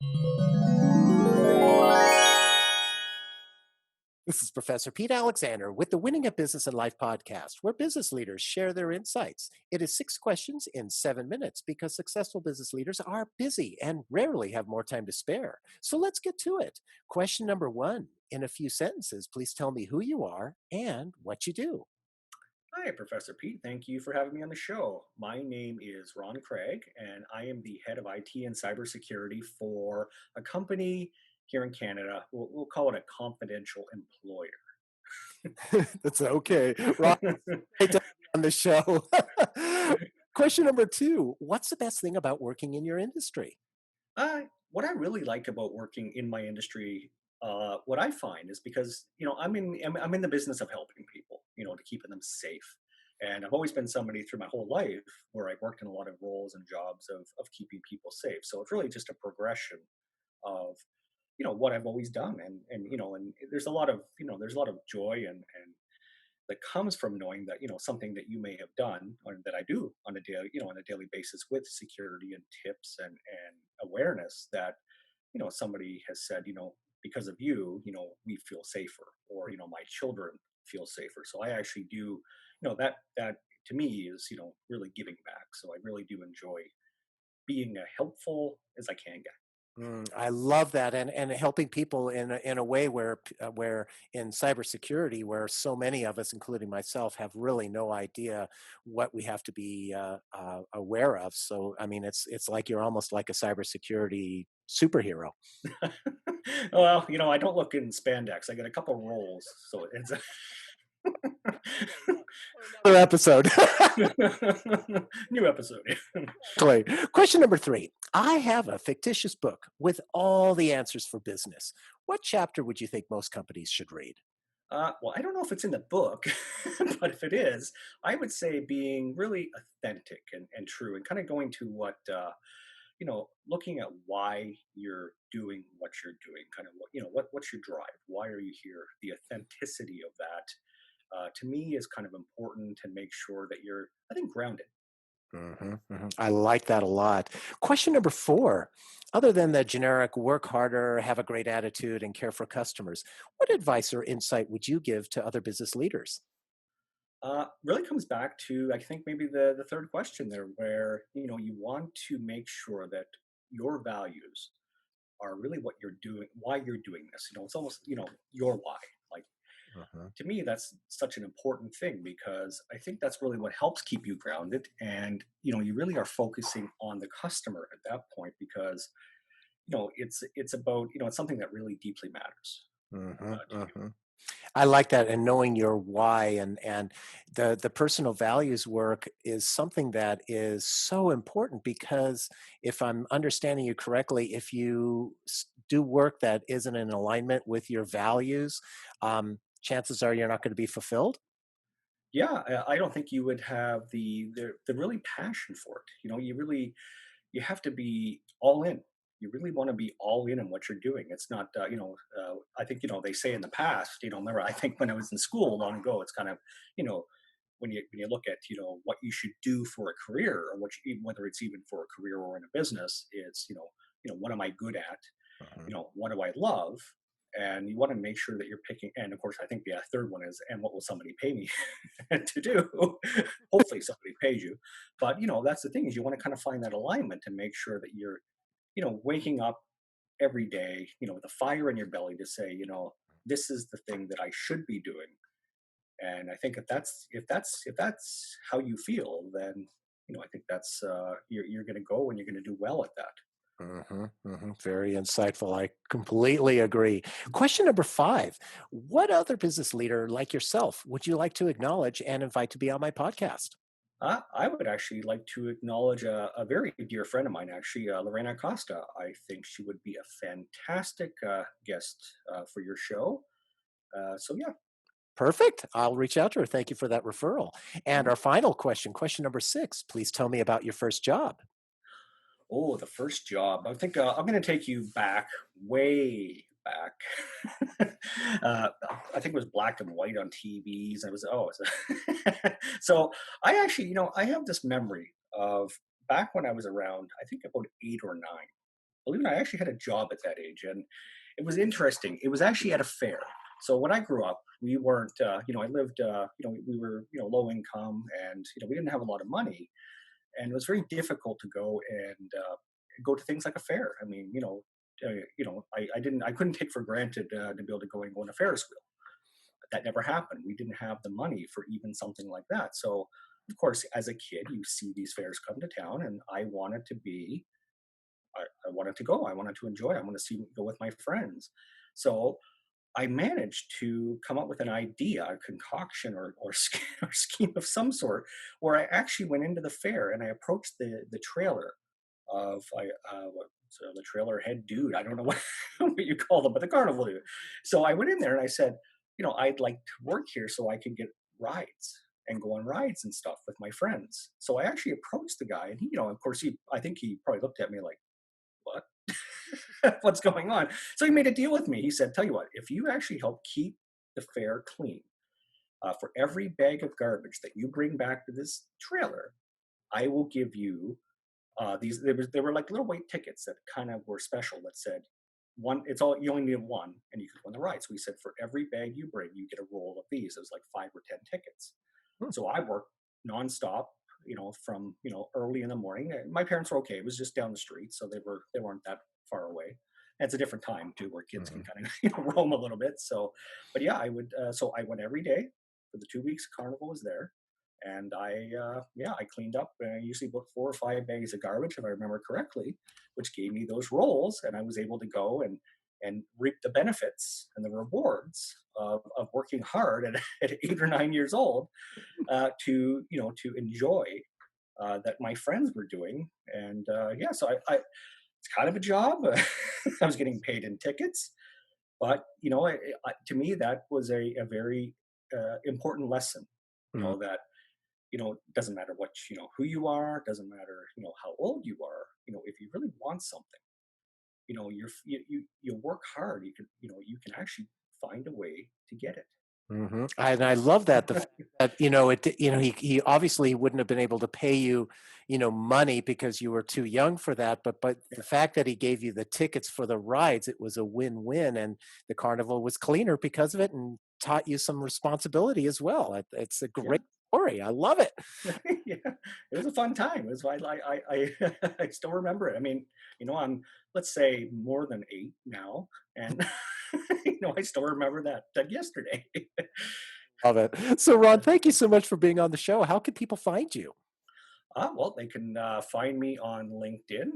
This is Professor Pete Alexander with the Winning at Business and Life podcast, where business leaders share their insights. It is 6 questions in 7 minutes because successful business leaders are busy and rarely have more time to spare. So let's get to it. Question number one: in a few sentences, please tell me who you are and what you do. Hi, Professor Pete. Thank you for having me on the show. My name is Ron Craig, and I am the head of IT and cybersecurity for a company here in Canada. We'll call it a confidential employer. That's okay. Ron, great to have you on the show. Question number two: what's the best thing about working in your industry? What I really like about working in my industry, what I find is because I'm in the business of helping people, to keeping them safe. And I've always been somebody through my whole life where I've worked in a lot of roles and jobs of keeping people safe. So it's really just a progression of what I've always done, and there's a lot of there's a lot of joy and that comes from knowing that something that you may have done or that I do on a daily on a daily basis with security and tips and awareness that somebody has said because of you we feel safer, or my children feel safer. So I actually do that to me is really giving back. So I really do enjoy being helpful as I can get. I love that, and helping people in a way where in cybersecurity, where so many of us, including myself, have really no idea what we have to be aware of. So, I mean, it's like you're almost like a cybersecurity superhero. Well, I don't look in spandex. I get a couple rolls, so it's Another episode. new episode. Exactly. Question number three: I have a fictitious book with all the answers for business. What chapter would you think most companies should read? Well, I don't know if it's in the book, but if it is, I would say being really authentic and true, and kind of going to what looking at why you're doing what you're doing, kind of what's your drive, why are you here? The authenticity of that, to me, is kind of important, and make sure that you're, I think, grounded. I like that a lot. Question number four: other than the generic work harder, have a great attitude, and care for customers, what advice or insight would you give to other business leaders? Really comes back to, I think, maybe the third question there, where you want to make sure that your values are really what you're doing, why you're doing this. It's almost your why. Like, Mhm. to me, that's such an important thing, because I think that's really what helps keep you grounded, and you really are focusing on the customer at that point, because it's about it's something that really deeply matters Mhm, to you. mhm. I like that, and knowing your why and the personal values work is something that is so important because if I'm understanding you correctly, if you do work that isn't in alignment with your values, chances are you're not going to be fulfilled. Yeah, I don't think you would have the really passion for it. You have to be all in. You really want to be all in what you're doing. It's not, I think, they say in the past, remember, I think when I was in school long ago, it's kind of, you know, when you look at, what you should do for a career, or whether it's even for a career or in a business, it's, what am I good at? Mhm. What do I love? And you want to make sure that you're picking. And of course, I think the third one is, and what will somebody pay me to do? Hopefully, somebody pays you. But that's the thing, is you want to kind of find that alignment and make sure that you're, waking up every day, with a fire in your belly to say, this is the thing that I should be doing. And I think if that's how you feel, then I think that's you're going to go and you're going to do well at that. Very insightful. I completely agree. Question number five: what other business leader like yourself would you like to acknowledge and invite to be on my podcast? I would actually like to acknowledge a very dear friend of mine, actually, Lorena Costa. I think she would be a fantastic guest for your show. So yeah. Perfect. I'll reach out to her. Thank you for that referral. And Mhm. our final question, question number six: please tell me about your first job. Oh, the first job. I think I'm going to take you back, way back. uh, I think it was black and white on TVs. I was so I actually, I have this memory of back when I was around, I think about 8 or 9. believe it or not, I actually had a job at that age, and it was interesting. It was actually at a fair. So when I grew up, we weren't, I lived, we were, low income, and we didn't have a lot of money, and it was very difficult to go and go to things like a fair. I mean, I couldn't take for granted to be able to go and go on a Ferris wheel. That never happened. We didn't have the money for even something like that. So, of course, as a kid, you see these fairs come to town, and I wanted to go. I wanted to enjoy. I want to go with my friends. So I managed to come up with an idea, a concoction, or scheme of some sort, where I actually went into the fair and I approached the trailer of the trailer head dude. I don't know what, what you call them, but the carnival dude. So I went in there and I said, I'd like to work here so I can get rides and go on rides and stuff with my friends. So I actually approached the guy, and of course, I think he probably looked at me like, what? What's going on? So he made a deal with me. He said, tell you what, if you actually help keep the fair clean, for every bag of garbage that you bring back to this trailer, I will give you these. There were like little white tickets that kind of were special that said one. It's all you only need one, and you could win the ride. So we said for every bag you bring, you get a roll of these. It was like 5 or 10 tickets. Hmm. So I worked nonstop, from early in the morning. My parents were okay; it was just down the street, so they weren't that far away. And it's a different time too, where kids can Mhm. kind of roam a little bit. So, but yeah, I would. So I went every day for the 2 weeks. Carnival was there, and I cleaned up. And I usually booked 4 or 5 bags of garbage, if I remember correctly, which gave me those rolls, and I was able to go and reap the benefits and the rewards of working hard at 8 or 9 years old to enjoy that my friends were doing. And yeah, so it's kind of a job. I was getting paid in tickets, but to me that was a very important lesson. Mm. That it doesn't matter what who you are, doesn't matter how old you are. If you really want something, you work hard. You can actually find a way to get it. Mhm. And I love that the fact that, he obviously wouldn't have been able to pay you, money because you were too young for that, but the fact that he gave you the tickets for the rides, it was a win-win, and the carnival was cleaner because of it and taught you some responsibility as well. It's a Yeah. great story. I love it. Yeah, it was a fun time. It was why I I still remember it. I mean, I'm, let's say, more than 8 now, and I still remember that yesterday. Love it. So, Ron, thank you so much for being on the show. How can people find you? Well, they can find me on LinkedIn.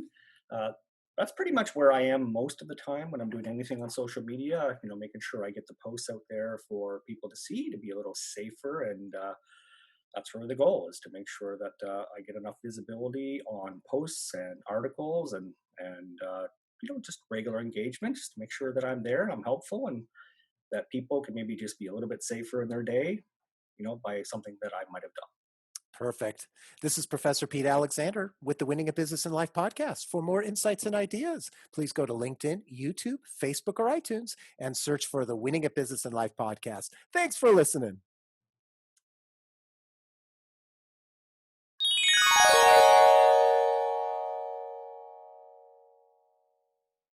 Uh, that's pretty much where I am most of the time when I'm doing anything on social media. Making sure I get the posts out there for people to see, to be a little safer, and that's really the goal, is to make sure that I get enough visibility on posts and articles, and just regular engagement, just to make sure that I'm there and I'm helpful, and that people can maybe just be a little bit safer in their day, by something that I might have done. Perfect. This is Professor Pete Alexander with the Winning a Business in Life podcast. For more insights and ideas, please go to LinkedIn, YouTube, Facebook, or iTunes and search for the Winning a Business in Life podcast. Thanks for listening.